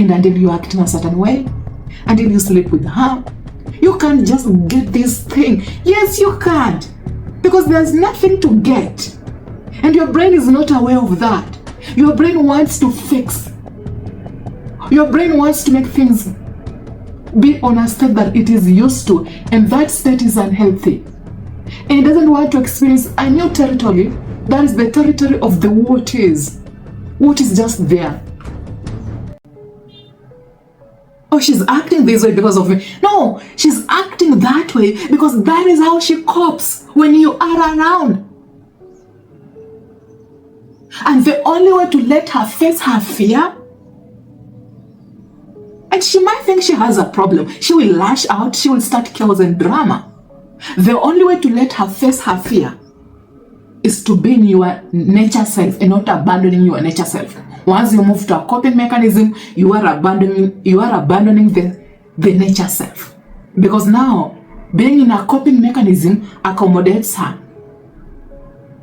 and until you act in a certain way, until you sleep with her. You can't just get this thing. Yes, you can't, because there's nothing to get, and your brain is not aware of that. Your brain wants to fix. Your brain wants to make things be on a state that it is used to, and that state is unhealthy. And it doesn't want to experience a new territory that is the territory of the what is. What is just there. Oh, she's acting this way because of me. No, she's acting that way because that is how she copes when you are around. And the only way to let her face her fear, and she might think she has a problem, she will lash out, she will start chaos and drama. The only way to let her face her fear is to be in your nature self and not abandoning your nature self. Once you move to a coping mechanism, you are abandoning the nature self. Because now, being in a coping mechanism accommodates her,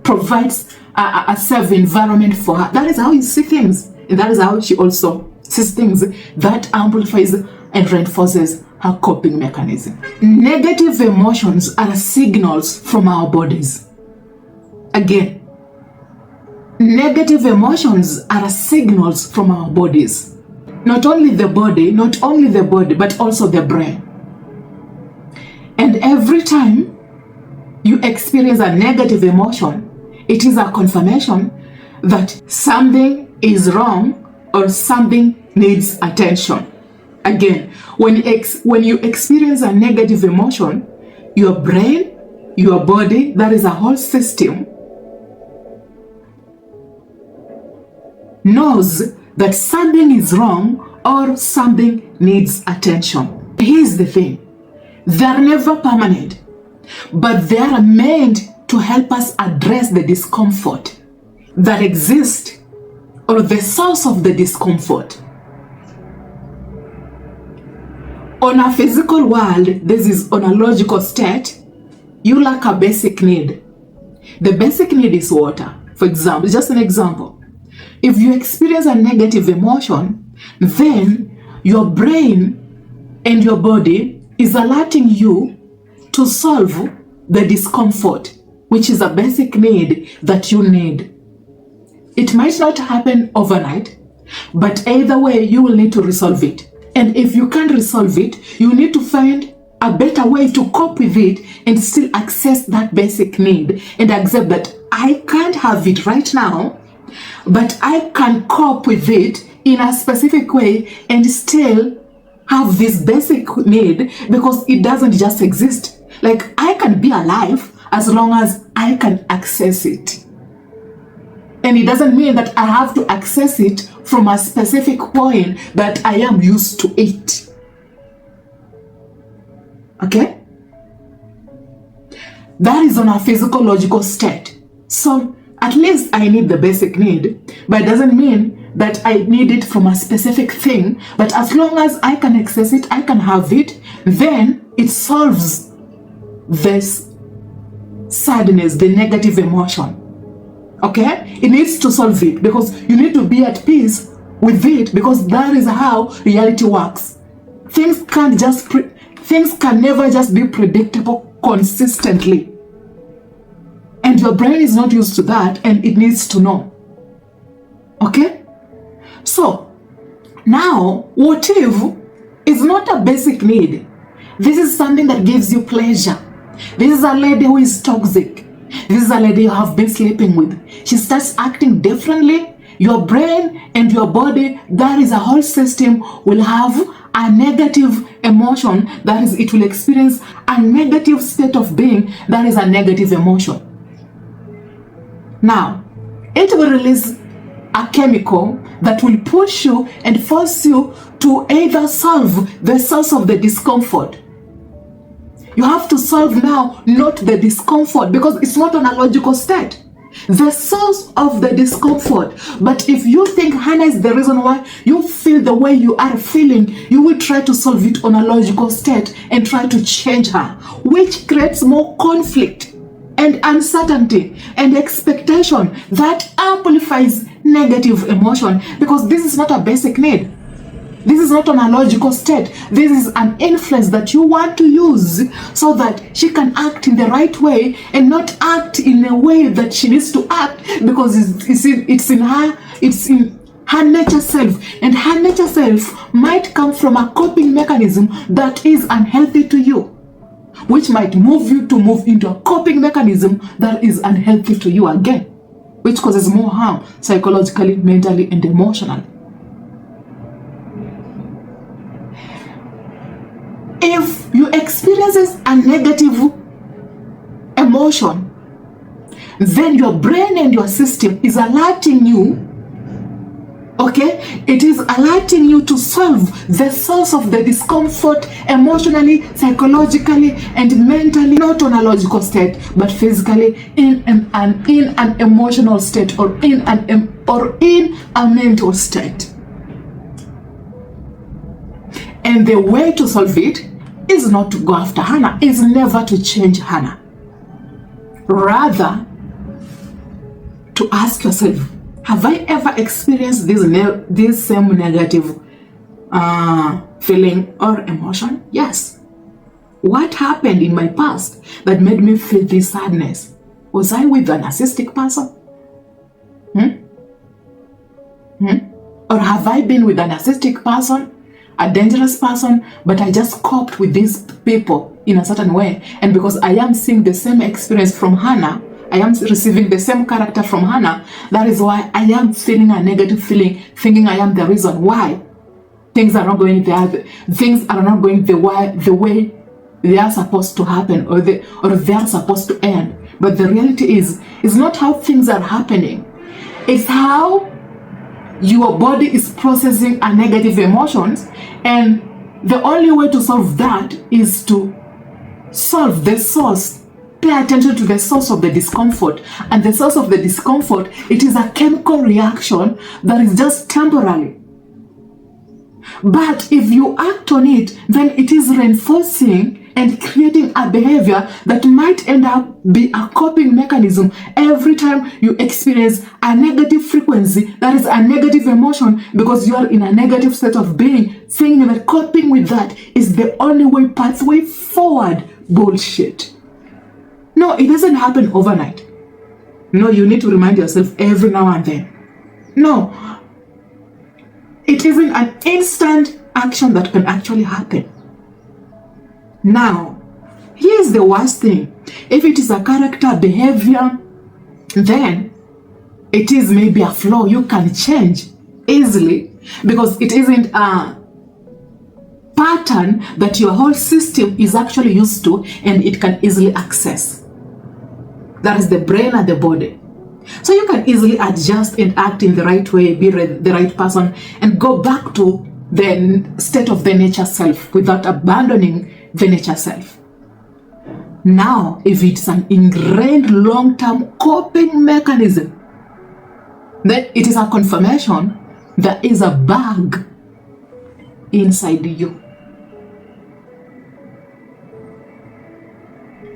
provides a safe environment for her. That is how you see things. And that is how she also sees things. That amplifies and reinforces her coping mechanism. Negative emotions are signals from our bodies. Again, negative emotions are signals from our bodies. Not only the body, but also the brain. And every time you experience a negative emotion, it is a confirmation that something is wrong or something needs attention. Again, when you experience a negative emotion, your brain, your body, that is a whole system, knows that something is wrong or something needs attention. Here's the thing. They're never permanent, but they are meant to help us address the discomfort that exists or the source of the discomfort. On a physical world, this is on a logical state, you lack a basic need. The basic need is water. For example, just an example. If you experience a negative emotion, then your brain and your body is alerting you to solve the discomfort, which is a basic need that you need. It might not happen overnight, but either way, you will need to resolve it. And if you can't resolve it, you need to find a better way to cope with it and still access that basic need and accept that I can't have it right now, but I can cope with it in a specific way and still have this basic need because it doesn't just exist. Like, I can be alive as long as I can access it. And it doesn't mean that I have to access it from a specific point that I am used to it. Okay? That is on a physical, logical state. So, at least I need the basic need, but it doesn't mean that I need it from a specific thing. But as long as I can access it, I can have it, then it solves this sadness, the negative emotion. Okay? It needs to solve it because you need to be at peace with it because that is how reality works. Things can never just be predictable consistently. And your brain is not used to that and it needs to know. Okay? So, now, what if is not a basic need? This is something that gives you pleasure. This is a lady who is toxic. This is a lady you have been sleeping with. She starts acting differently. Your brain and your body, that is a whole system, will have a negative emotion. That is, it will experience a negative state of being. That is a negative emotion. Now, it will release a chemical that will push you and force you to either solve the source of the discomfort. You have to solve now, not the discomfort, because it's not on a logical state. The source of the discomfort. But if you think Hannah is the reason why you feel the way you are feeling, you will try to solve it on a logical state and try to change her, which creates more conflict and uncertainty and expectation that amplifies negative emotion because this is not a basic need. This is not an logical state. This is an influence that you want to use so that she can act in the right way and not act in a way that she needs to act because it's in her nature self, and her nature self might come from a coping mechanism that is unhealthy to you, which might move you to move into a coping mechanism that is unhealthy to you again, which causes more harm psychologically, mentally, and emotionally. If you experience a negative emotion, then your brain and your system is alerting you, okay? It is alerting you to solve the source of the discomfort emotionally, psychologically, and mentally, not on a logical state, but physically in an emotional state or in a mental state. And the way to solve it is not to go after Hannah, is never to change Hannah. Rather, to ask yourself, have I ever experienced this same negative feeling or emotion? Yes. What happened in my past that made me feel this sadness? Was I with a narcissistic person? Or have I been with a narcissistic person, a dangerous person, but I just coped with these people in a certain way? And because I am seeing the same experience from Hannah, I am receiving the same character from Hannah, that is why I am feeling a negative feeling, thinking I am the reason why things are not going the way they are supposed to happen, or they are supposed to end. But the reality is, it's not how things are happening. It's how your body is processing a negative emotions, and the only way to solve that is to solve the source. Pay attention to the source of the discomfort. And the source of the discomfort, it is a chemical reaction that is just temporary. But if you act on it, then it is reinforcing and creating a behavior that might end up be a coping mechanism every time you experience a negative frequency, that is a negative emotion, because you are in a negative state of being, saying that coping with that is the only pathway forward. Bullshit. No, it doesn't happen overnight. No, you need to remind yourself every now and then. No, it isn't an instant action that can actually happen. Now, here's the worst thing. If it is a character behavior, then it is maybe a flaw you can change easily, because it isn't a pattern that your whole system is actually used to and it can easily access. That is the brain and the body. So you can easily adjust and act in the right way, be the right person, and go back to the state of the nature self without abandoning the nature self. Now, if it's an ingrained long-term coping mechanism, then it is a confirmation there is a bug inside you.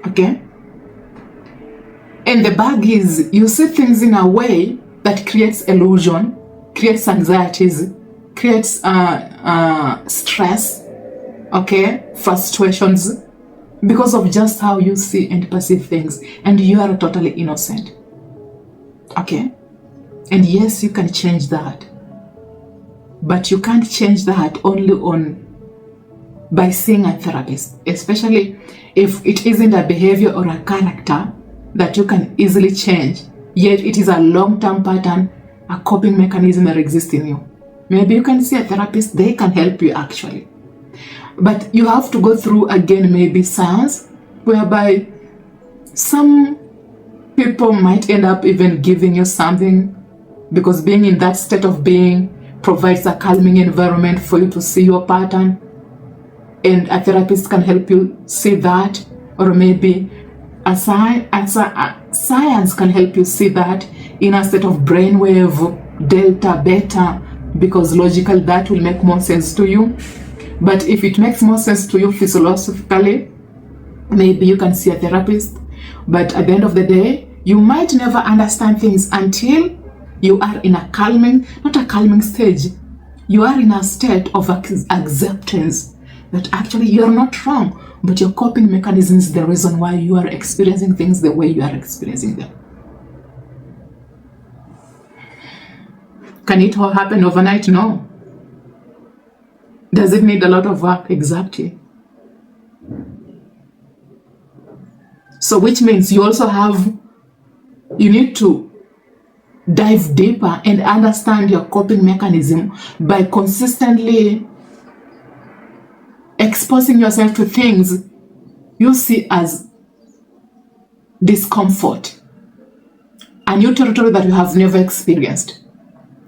Okay? And the bug is, you see things in a way that creates illusion, creates anxieties, creates stress, okay, frustrations, because of just how you see and perceive things, and you are totally innocent. Okay? And yes, you can change that, but you can't change that only by seeing a therapist, especially if it isn't a behavior or a character that you can easily change, yet it is a long-term pattern, a coping mechanism that exists in you. Maybe you can see a therapist, they can help you actually. But you have to go through again maybe science, whereby some people might end up even giving you something, because being in that state of being provides a calming environment for you to see your pattern, and a therapist can help you see that, or maybe a science can help you see that in a state of brainwave delta, beta, because logically that will make more sense to you. But if it makes more sense to you physiologically, maybe you can see a therapist. But at the end of the day, you might never understand things until you are in a calming, not a calming stage. you are in a state of acceptance that actually you're not wrong, but your coping mechanism is the reason why you are experiencing things the way you are experiencing them. Can it all happen overnight? No. Does it need a lot of work? Exactly. So which means you need to dive deeper and understand your coping mechanism by consistently exposing yourself to things you see as discomfort, a new territory that you have never experienced,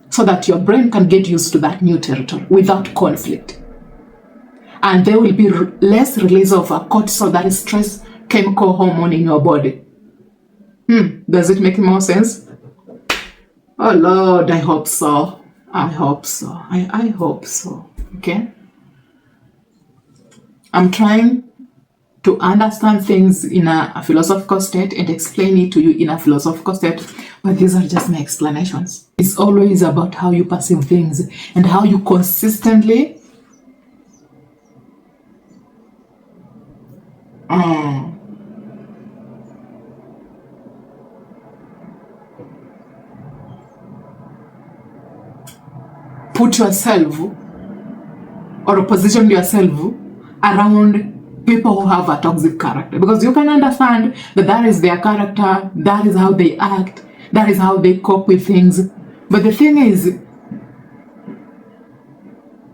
so that your brain can get used to that new territory without conflict. And there will be less release of a cortisol, that is stress chemical hormone in your body. Does it make more sense? Oh Lord, I hope so. I hope so. I hope so. Okay? I'm trying to understand things in a philosophical state and explain it to you in a philosophical state, but these are just my explanations. It's always about how you perceive things and how you consistently put yourself or position yourself around people who have a toxic character, because you can understand that is their character, that is how they act, that is how they cope with things. But the thing is,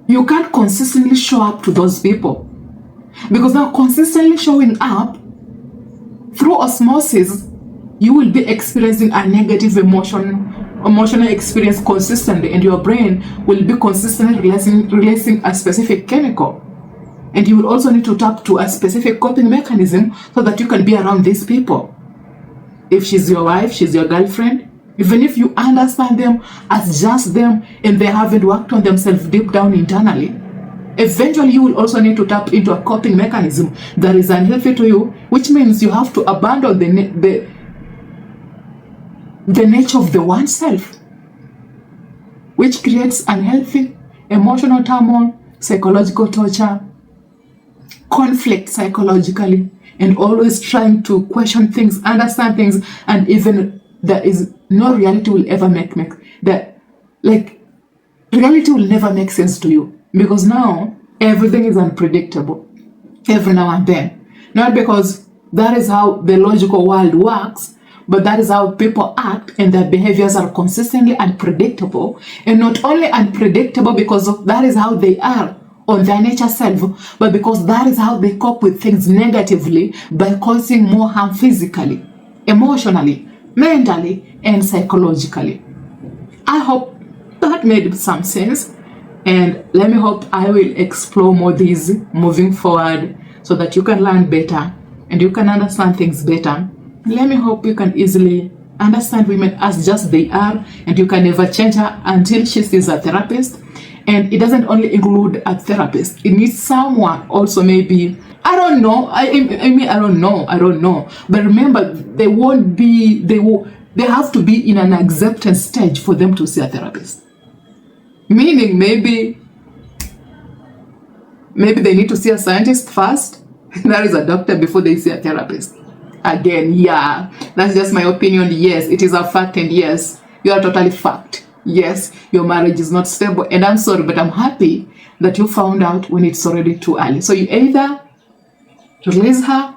you can't consistently show up to those people, because now consistently showing up through osmosis, you will be experiencing a negative emotional experience consistently, and your brain will be consistently releasing a specific chemical. And you will also need to tap to a specific coping mechanism so that you can be around these people. If she's your wife, she's your girlfriend, even if you understand them as just them and they haven't worked on themselves deep down internally, eventually you will also need to tap into a coping mechanism that is unhealthy to you, which means you have to abandon the nature of the oneself, which creates unhealthy emotional turmoil, psychological torture, conflict psychologically, and always trying to question things, understand things, and even there is no reality will ever make that, like, reality will never make sense to you, because now everything is unpredictable every now and then. Not because that is how the logical world works, but that is how people act, and their behaviors are consistently unpredictable. And not only unpredictable because that is how they are on their nature self, but because that is how they cope with things negatively by causing more harm physically, emotionally, mentally, and psychologically. I hope that made some sense, and let me hope I will explore more these moving forward so that you can learn better and you can understand things better. Let me hope you can easily understand women as just they are, and you can never change her until she sees a therapist. And it doesn't only include a therapist. It needs someone also, maybe, I don't know. I don't know. But remember, they have to be in an acceptance stage for them to see a therapist. Meaning maybe they need to see a scientist first, that is a doctor, before they see a therapist. Again, yeah, that's just my opinion. Yes, it is a fact, and yes, you are totally fucked. Yes, your marriage is not stable, and I'm sorry, but I'm happy that you found out when it's already too early. So you either release her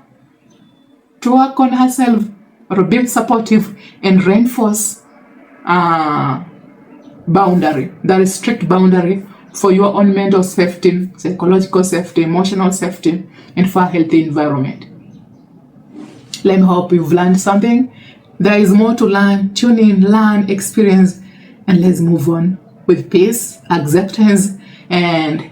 to work on herself, or be supportive and reinforce boundary, that is strict boundary for your own mental safety, psychological safety, emotional safety, and for a healthy environment. Let me hope you've learned something. There is more to learn. Tune in, learn, experience, and let's move on with peace, acceptance, and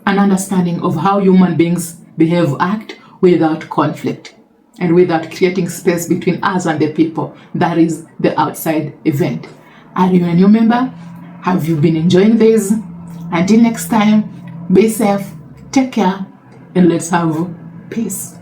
an understanding of how human beings behave, act without conflict and without creating space between us and the people. That is the outside event. Are you a new member? Have you been enjoying this? Until next time, be safe, take care, and let's have peace.